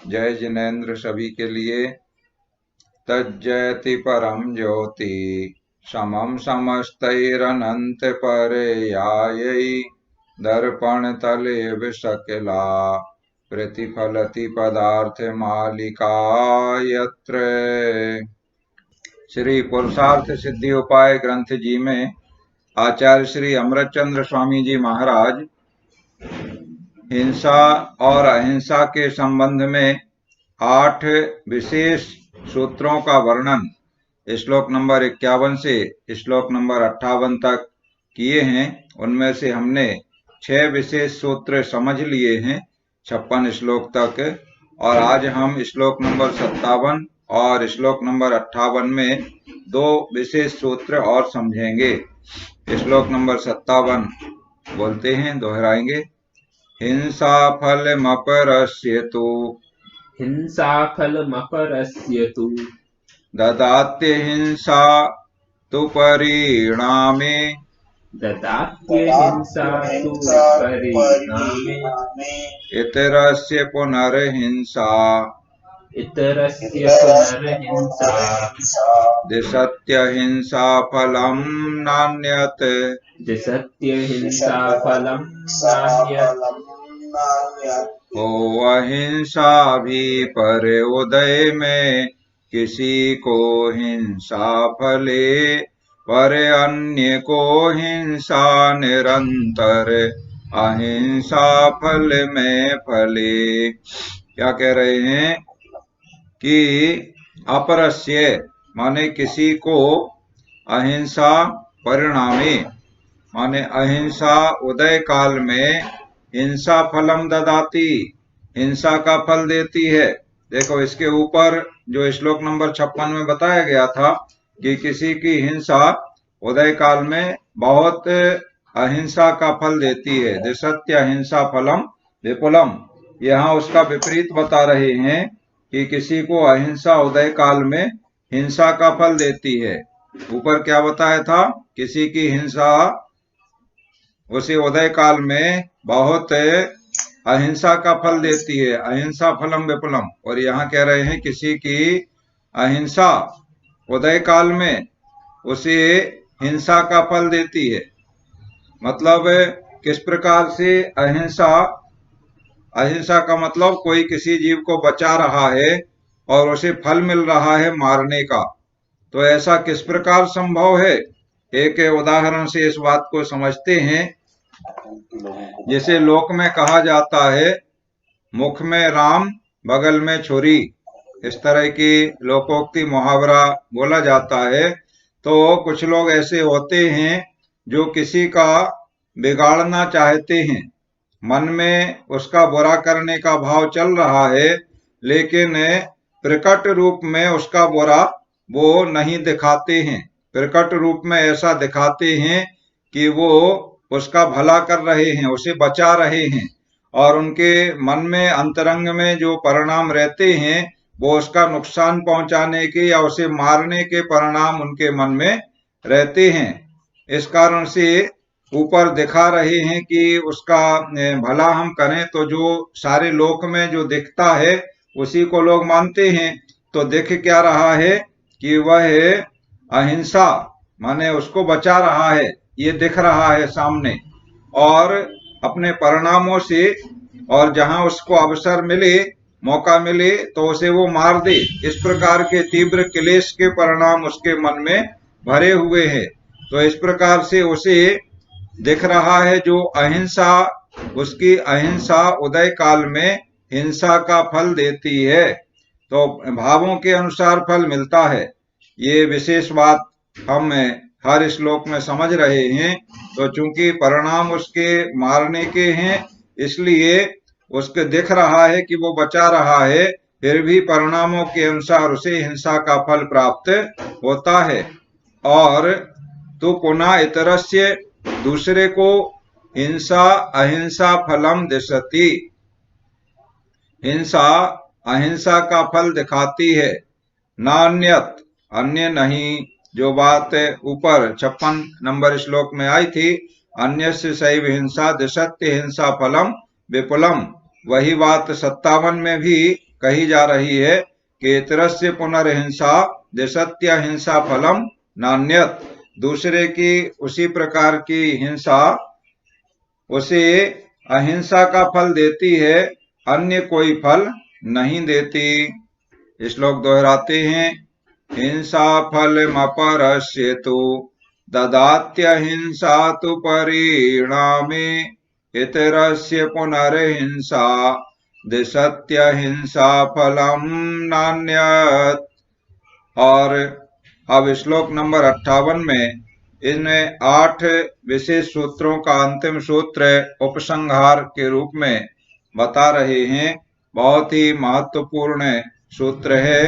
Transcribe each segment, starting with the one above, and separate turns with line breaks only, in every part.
जय जिनेन्द्र सभी के लिए। तज्जयति परम ज्योति समम समस्तैरनंत पर्यायै दर्पण तले विशकला प्रतिफलति पदार्थ मालिका यत्र। श्री पुरुषार्थ सिद्धि उपाय ग्रंथ जी में आचार्य श्री अमृतचंद्र स्वामी जी महाराज हिंसा और अहिंसा के संबंध में 8 विशेष सूत्रों का वर्णन श्लोक नंबर 51 से श्लोक नंबर 58 तक किए हैं। उनमें से हमने 6 विशेष सूत्र समझ लिए हैं 56 श्लोक तक, और आज हम श्लोक नंबर 57 और श्लोक नंबर 58 में 2 विशेष सूत्र और समझेंगे। श्लोक नंबर 57 बोलते हैं, दोहराएंगे। हिंसा फलमपरस्यतु
हिंसाफलमपरस्यतु
ददात्यहिंसा तु परिणामे
ददात्यहिंसा तु परिणामे
इतरस्य पुनर्हिंसा
इतरस्य पुनर्हिंसा
दिशत्यहिंसा फलं नान्यत्
दिशत्यहिंसाफलं नान्यत्
हो अहिंसा भी पर उदय में किसी को हिंसा फले पर अन्य को हिंसा निरंतर अहिंसा फल में फले। क्या कह रहे हैं कि अपरस्य माने किसी को, अहिंसा परिणामी माने अहिंसा उदय काल में, हिंसा फलम ददाती हिंसा का फल देती है। देखो इसके ऊपर जो श्लोक नंबर 56 में बताया गया था कि किसी की हिंसा उदय काल में बहुत अहिंसा का फल देती है। दिशत्य अहिंसा फलम विपुलम, यहाँ उसका विपरीत बता रहे हैं कि किसी को अहिंसा उदय काल में हिंसा का फल देती है। ऊपर क्या बताया था, किसी की हिंसा उसे उदय काल में बहुत अहिंसा का फल देती है, अहिंसा फलम विपुलम। और यहाँ कह रहे हैं किसी की अहिंसा उदय काल में उसे हिंसा का फल देती है। मतलब किस प्रकार से अहिंसा, अहिंसा का मतलब कोई किसी जीव को बचा रहा है और उसे फल मिल रहा है मारने का, तो ऐसा किस प्रकार संभव है। एक उदाहरण से इस बात को समझते हैं। जैसे लोक में कहा जाता है मुख में राम बगल में छुरी, इस तरह की लोकोक्ति मुहावरा बोला जाता है। तो कुछ लोग ऐसे होते हैं जो किसी का बिगाड़ना चाहते हैं, मन में उसका बुरा करने का भाव चल रहा है, लेकिन प्रकट रूप में उसका बुरा वो नहीं दिखाते हैं। प्रकट रूप में ऐसा दिखाते हैं कि वो उसका भला कर रहे हैं, उसे बचा रहे हैं, और उनके मन में अंतरंग में जो परिणाम रहते हैं वो उसका नुकसान पहुंचाने के या उसे मारने के परिणाम उनके मन में रहते हैं। इस कारण से ऊपर दिखा रहे हैं कि उसका भला हम करें तो जो सारे लोक में जो दिखता है उसी को लोग मानते हैं। तो दिख क्या रहा है कि वह अहिंसा माने उसको बचा रहा है, ये दिख रहा है सामने, और अपने परिणामों से, और जहां उसको अवसर मिले, मौका मिले तो उसे वो मार दे। इस प्रकार के तीव्र क्लेश के परिणाम उसके मन में भरे हुए हैं। तो इस प्रकार से उसे दिख रहा है जो अहिंसा, उसकी अहिंसा उदय काल में हिंसा का फल देती है, तो भावों के अनुसार फल मिलता है। ये विशेष बात हम हर श्लोक में समझ रहे हैं। तो चूंकि परिणाम उसके मारने के हैं, इसलिए उसके दिख रहा है कि वो बचा रहा है, फिर भी परिणामों के अनुसार उसे हिंसा का फल प्राप्त होता है। और तो पुनः इतरस्य, दूसरे को हिंसा अहिंसा फलम दिशति, हिंसा अहिंसा का फल दिखाती है, नान्यत अन्य नहीं। जो बात ऊपर 56 नंबर श्लोक में आई थी, अन्यस्य सैव हिंसा दिशत्य हिंसा फलम विपुलम, वही बात 57 में भी कही जा रही है कि इतरस्य पुनर्हिंसा देशत्य हिंसा फलम नान्यत, दूसरे की उसी प्रकार की हिंसा उसे अहिंसा का फल देती है, अन्य कोई फल नहीं देती। श्लोक दोहराते हैं। हिंसा फलमपरस्येतु ददात्यहिंसा तु परिणामे इतरस्य पुनर्हिंसा दिशत्यहिंसा फलम नान्यत्। और अब श्लोक नंबर 58 में इनमें 8 विशेष सूत्रों का अंतिम सूत्र उपसंहार के रूप में बता रहे हैं। बहुत ही महत्वपूर्ण सूत्र है।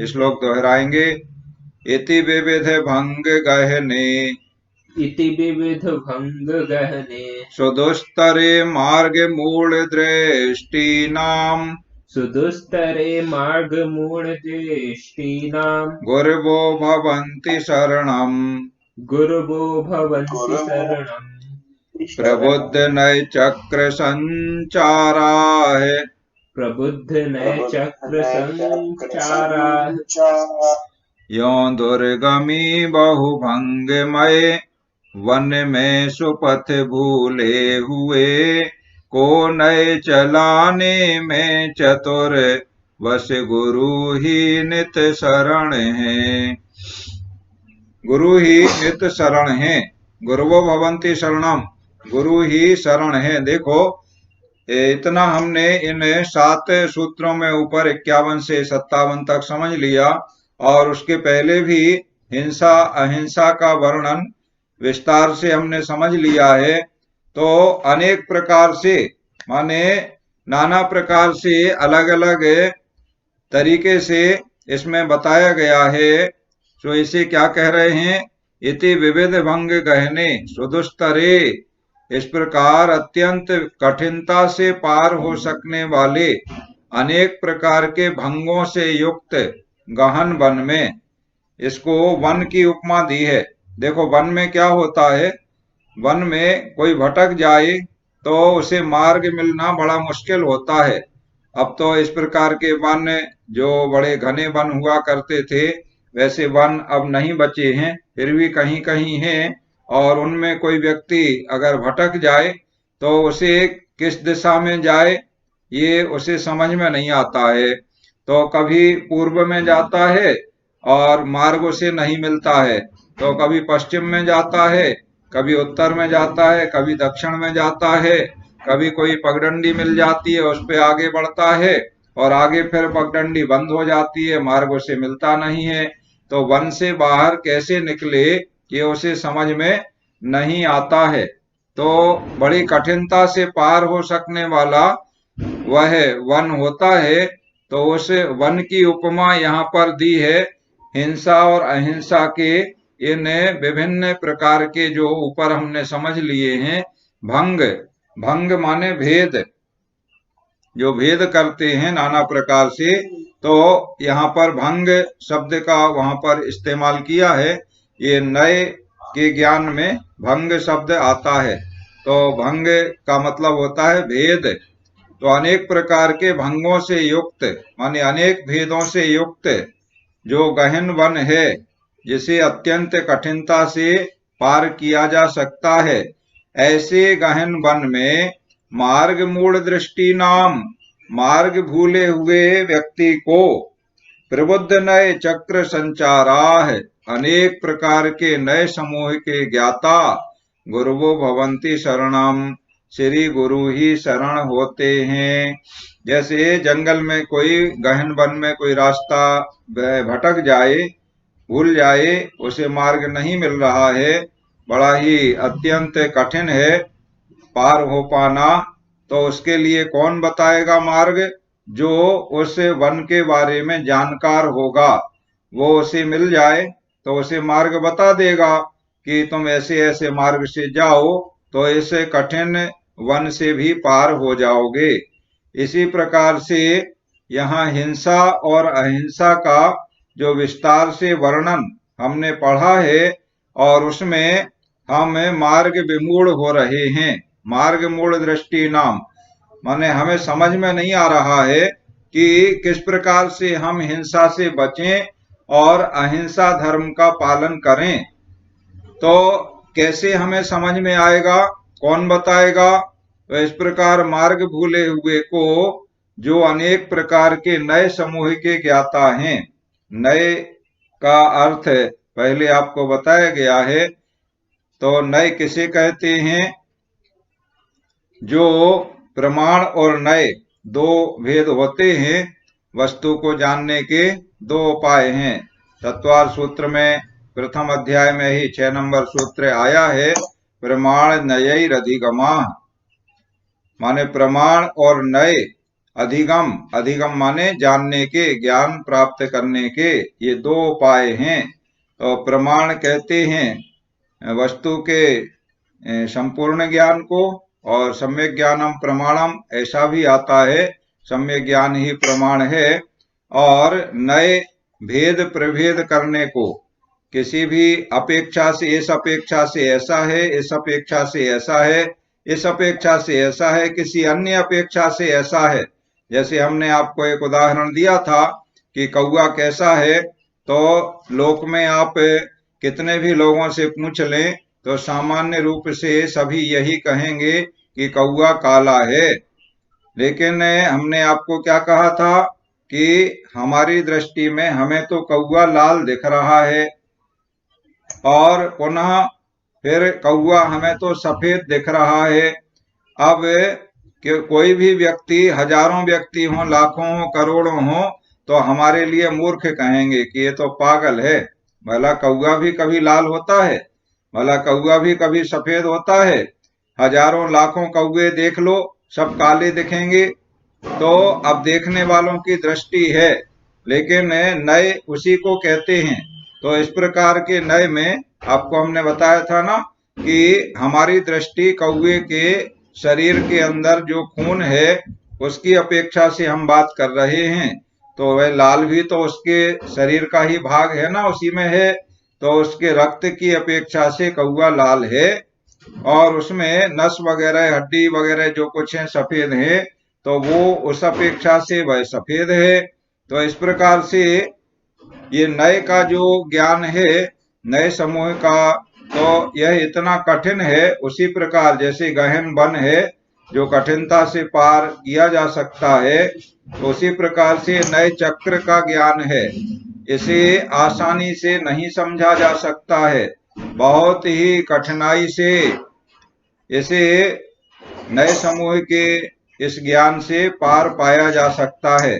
श्लोक दोहराएंगे। इति विविध भंग गहने
इति विविध भंग गहने
सुदुस्तरे मार्ग मूल दृष्टीनाम
सुदुस्तरे मार्ग मूल दृष्टीनाम
गुरवो भवन्ति शरणम
गुरवो भवन्ति शरणम
प्रबुद्ध नय चक्र संचाराः
प्रबुद्ध नय चक्र संचारा
यो दुर्गमी बहुभंगमय वन में सुपथ भूले हुए को नए चलाने में चतुर वश गुरु ही नित शरण है। गुरु ही नित शरण है। गुरुवो भवन्ति शरणम, गुरु ही शरण है। देखो इतना हमने इन 7 सूत्रों में ऊपर 51 से 57 तक समझ लिया, और उसके पहले भी हिंसा अहिंसा का वर्णन विस्तार से हमने समझ लिया है। तो अनेक प्रकार से माने नाना प्रकार से अलग अलग तरीके से इसमें बताया गया है। तो इसे क्या कह रहे हैं? इति विविध भंग गहने सुदुस्तरे, इस प्रकार अत्यंत कठिनता से पार हो सकने वाले अनेक प्रकार के भंगों से युक्त गहन वन में, इसको वन की उपमा दी है। देखो वन में क्या होता है, वन में कोई भटक जाए तो उसे मार्ग मिलना बड़ा मुश्किल होता है। अब तो इस प्रकार के वन जो बड़े घने वन हुआ करते थे, वैसे वन अब नहीं बचे हैं, फिर भी कहीं कहीं हैं। और उनमें कोई व्यक्ति अगर भटक जाए तो उसे किस दिशा में जाए ये उसे समझ में नहीं आता है। तो कभी पूर्व में जाता है और मार्ग उसे नहीं मिलता है, तो कभी पश्चिम में जाता है, कभी उत्तर में जाता है, कभी दक्षिण में जाता है, कभी कोई पगडंडी मिल जाती है उस पे आगे बढ़ता है, और आगे फिर पगडंडी बंद हो जाती है, मार्ग उसे मिलता नहीं है। तो वन से बाहर कैसे निकले ये उसे समझ में नहीं आता है। तो बड़ी कठिनता से पार हो सकने वाला वह वन होता है। तो उस वन की उपमा यहाँ पर दी है हिंसा और अहिंसा के इन विभिन्न प्रकार के जो ऊपर हमने समझ लिए हैं। भंग, भंग माने भेद, जो भेद करते हैं नाना प्रकार से, तो यहाँ पर भंग शब्द का वहां पर इस्तेमाल किया है। ये नए के ज्ञान में भंग शब्द आता है। तो भंग का मतलब होता है भेद। तो अनेक प्रकार के भंगों से युक्त माने अनेक भेदों से युक्त जो गहन वन है, जिसे अत्यंत कठिनता से पार किया जा सकता है, ऐसे गहन वन में मार्ग मूल दृष्टि नाम, मार्ग भूले हुए व्यक्ति को प्रबुद्ध नए चक्र संचाराः, अनेक प्रकार के नए समूह के ज्ञाता गुरुवो भवन्ति शरणम, श्री गुरु ही शरण होते हैं। जैसे जंगल में कोई गहन वन में कोई रास्ता भटक जाए, भूल जाए, उसे मार्ग नहीं मिल रहा है, बड़ा ही अत्यंत कठिन है पार हो पाना, तो उसके लिए कौन बताएगा मार्ग? जो उस वन के बारे में जानकार होगा, वो उसे मिल जाए तो उसे मार्ग बता देगा कि तुम ऐसे ऐसे मार्ग से जाओ तो इस कठिन वन से भी पार हो जाओगे। इसी प्रकार से यहाँ हिंसा और अहिंसा का जो विस्तार से वर्णन हमने पढ़ा है, और उसमें हम मार्ग विमूढ़ हो रहे हैं। मार्ग मूल दृष्टि नाम माने हमें समझ में नहीं आ रहा है कि किस प्रकार से हम हिंसा से बचें और अहिंसा धर्म का पालन करें। तो कैसे हमें समझ में आएगा, कौन बताएगा? तो इस प्रकार मार्ग भूले हुए को जो अनेक प्रकार के नए समूह के ज्ञाता हैं, नए का अर्थ पहले आपको बताया गया है। तो नए किसे कहते हैं? जो प्रमाण और नए दो भेद होते हैं। वस्तु को जानने के दो उपाय हैं। तत्वार सूत्र में प्रथम अध्याय में ही 6 नंबर सूत्र आया है, प्रमाण नयैरधिगमा, माने प्रमाण और नए, अधिगम, अधिगम माने जानने के, ज्ञान प्राप्त करने के, ये दो उपाय हैं। तो प्रमाण कहते हैं वस्तु के संपूर्ण ज्ञान को, और सम्यक ज्ञानम प्रमाणम ऐसा भी आता है, सम्यक ज्ञान ही प्रमाण है। और नए भेद प्रभेद करने को, किसी भी अपेक्षा से, इस अपेक्षा से ऐसा है, इस अपेक्षा से ऐसा है, इस अपेक्षा से ऐसा है, किसी अन्य अपेक्षा से ऐसा है। जैसे हमने आपको एक उदाहरण दिया था कि कौआ कैसा है, तो लोक में आप कितने भी लोगों से पूछ लें तो सामान्य रूप से सभी यही कहेंगे कि कौआ काला है। लेकिन हमने आपको क्या कहा था कि हमारी दृष्टि में हमें तो कौआ लाल दिख रहा है, और पुनः फिर कौआ हमें तो सफेद दिख रहा है। अब कोई भी व्यक्ति, हजारों व्यक्ति हो, लाखों हो, करोड़ों हो, तो हमारे लिए मूर्ख कहेंगे कि ये तो पागल है। भला कौआ भी कभी लाल होता है? भला कौआ भी कभी सफेद होता है? हजारों लाखों कौए देख लो, सब काले दिखेंगे। तो अब देखने वालों की दृष्टि है, लेकिन नए उसी को कहते हैं। तो इस प्रकार के नए में आपको हमने बताया था ना कि हमारी दृष्टि कौए के शरीर के अंदर जो खून है उसकी अपेक्षा से हम बात कर रहे हैं। तो वह लाल भी तो उसके शरीर का ही भाग है ना, उसी में है। तो उसके रक्त की अपेक्षा से कौआ लाल है, और उसमें नस वगैरह, हड्डी वगैरह जो कुछ है सफेद है, तो वो उस अपेक्षा से वह सफेद है। तो इस प्रकार से ये नए का जो ज्ञान है, नए समूह का, तो यह इतना कठिन है। उसी प्रकार जैसे गहन वन है जो कठिनता से पार किया जा सकता है, तो उसी प्रकार से नए चक्र का ज्ञान है, इसे आसानी से नहीं समझा जा सकता है, बहुत ही कठिनाई से इसे नए समूह के इस ज्ञान से पार पाया जा सकता है।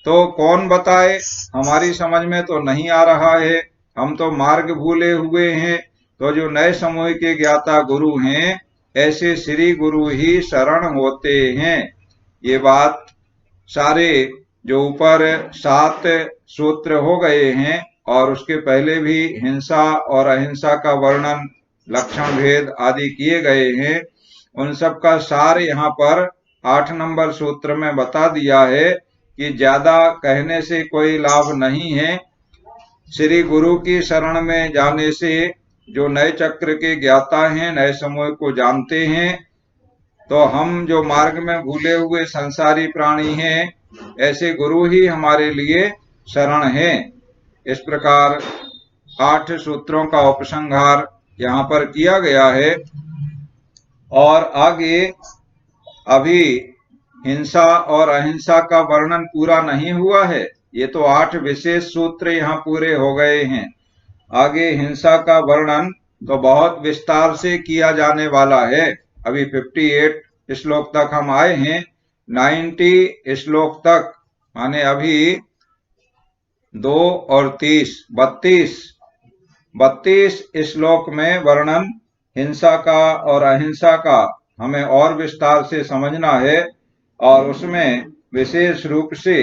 तो कौन बताए? हमारी समझ में तो नहीं आ रहा है, हम तो मार्ग भूले हुए हैं। तो जो नए समूह के ज्ञाता गुरु हैं, ऐसे श्री गुरु ही शरण होते हैं। ये बात सारे जो ऊपर 7 सूत्र हो गए हैं, और उसके पहले भी हिंसा और अहिंसा का वर्णन, लक्षण भेद आदि किए गए हैं, उन सब का सार यहाँ पर 8 नंबर सूत्र में बता दिया है कि ज्यादा कहने से कोई लाभ नहीं है। श्री गुरु की शरण में जाने से जो नए चक्र के ज्ञाता हैं, नए समूह को जानते हैं, तो हम जो मार्ग में भूले हुए संसारी प्राणी हैं, ऐसे गुरु ही हमारे लिए शरण हैं। इस प्रकार 8 सूत्रों का उपसंहार यहाँ पर किया गया है। और आगे अभी हिंसा और अहिंसा का वर्णन पूरा नहीं हुआ है, ये तो 8 विशेष सूत्र यहाँ पूरे हो गए हैं। आगे हिंसा का वर्णन तो बहुत विस्तार से किया जाने वाला है। अभी 58 श्लोक तक हम आए हैं, 90 श्लोक तक, माने अभी 2 और 30, 32 श्लोक में वर्णन हिंसा का और अहिंसा का हमें और विस्तार से समझना है। और उसमें विशेष रूप से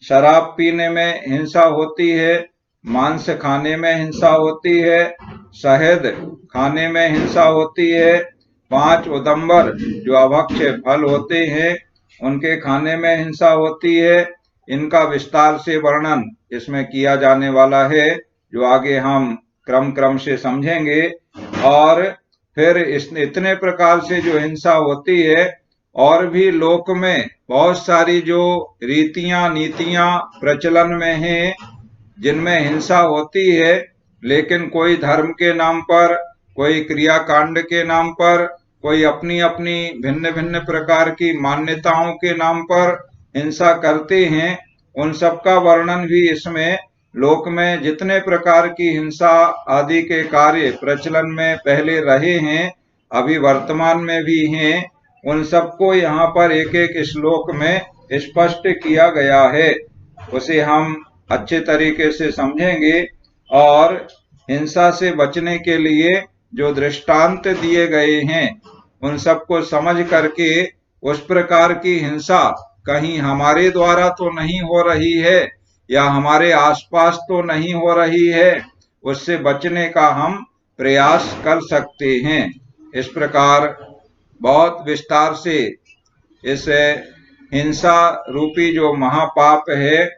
शराब पीने में हिंसा होती है, मांस खाने में हिंसा होती है, शहद खाने में हिंसा होती है, 5 उदंबर जो अभक्ष्य फल होते हैं उनके खाने में हिंसा होती है। इनका विस्तार से वर्णन इसमें किया जाने वाला है, जो आगे हम क्रम क्रम से समझेंगे। और फिर इतने प्रकार से जो हिंसा होती है, और भी लोक में बहुत सारी जो रीतियां नीतियां प्रचलन में हैं, जिनमें हिंसा होती है, लेकिन कोई धर्म के नाम पर, कोई क्रियाकांड के नाम पर, कोई अपनी अपनी भिन्न भिन्न प्रकार की मान्यताओं के नाम पर हिंसा करते हैं। उन सब का वर्णन भी इसमें लोक में जितने प्रकार की हिंसा आदि के कार्य प्रचलन में पहले रहे हैं, अभी वर्तमान में भी हैं, उन सबको यहाँ पर एक एक श्लोक में स्पष्ट किया गया है। उसे हम अच्छे तरीके से समझेंगे और हिंसा से बचने के लिए जो दृष्टांत दिए गए हैं, उन सबको समझ करके उस प्रकार की हिंसा कहीं हमारे द्वारा तो नहीं हो रही है या हमारे आसपास तो नहीं हो रही है, उससे बचने का हम प्रयास कर सकते हैं। इस प्रकार बहुत विस्तार से इस हिंसा रूपी जो महापाप है,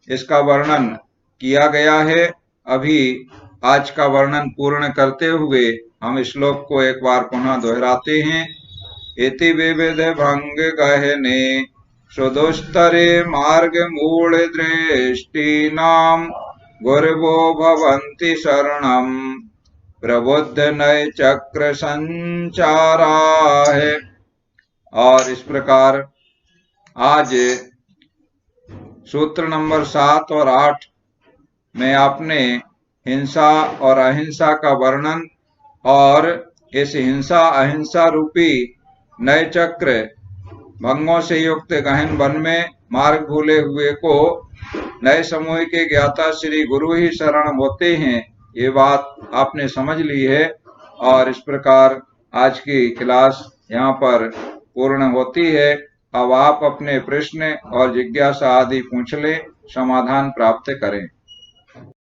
इसका वर्णन किया गया है। अभी आज का वर्णन पूर्ण करते हुए हम श्लोक को एक बार पुनः दोहराते हैं। इति विविध भंग गहने सुदुस्तरे मार्ग मूल दृष्टिनाम गुरवो भवन्ति शरणम प्रबुद्ध नय चक्र संचारा है। और इस प्रकार आज सूत्र नंबर 7 और 8 में आपने हिंसा और अहिंसा का वर्णन और इस हिंसा अहिंसा रूपी नए चक्र भंगों से युक्त गहन वन में मार्ग भूले हुए को नए समूह के ज्ञाता श्री गुरु ही शरण होते हैं, ये बात आपने समझ ली है। और इस प्रकार आज की क्लास यहाँ पर पूर्ण होती है। अब आप अपने प्रश्न और जिज्ञासा आदि पूछ लें, समाधान प्राप्त करें।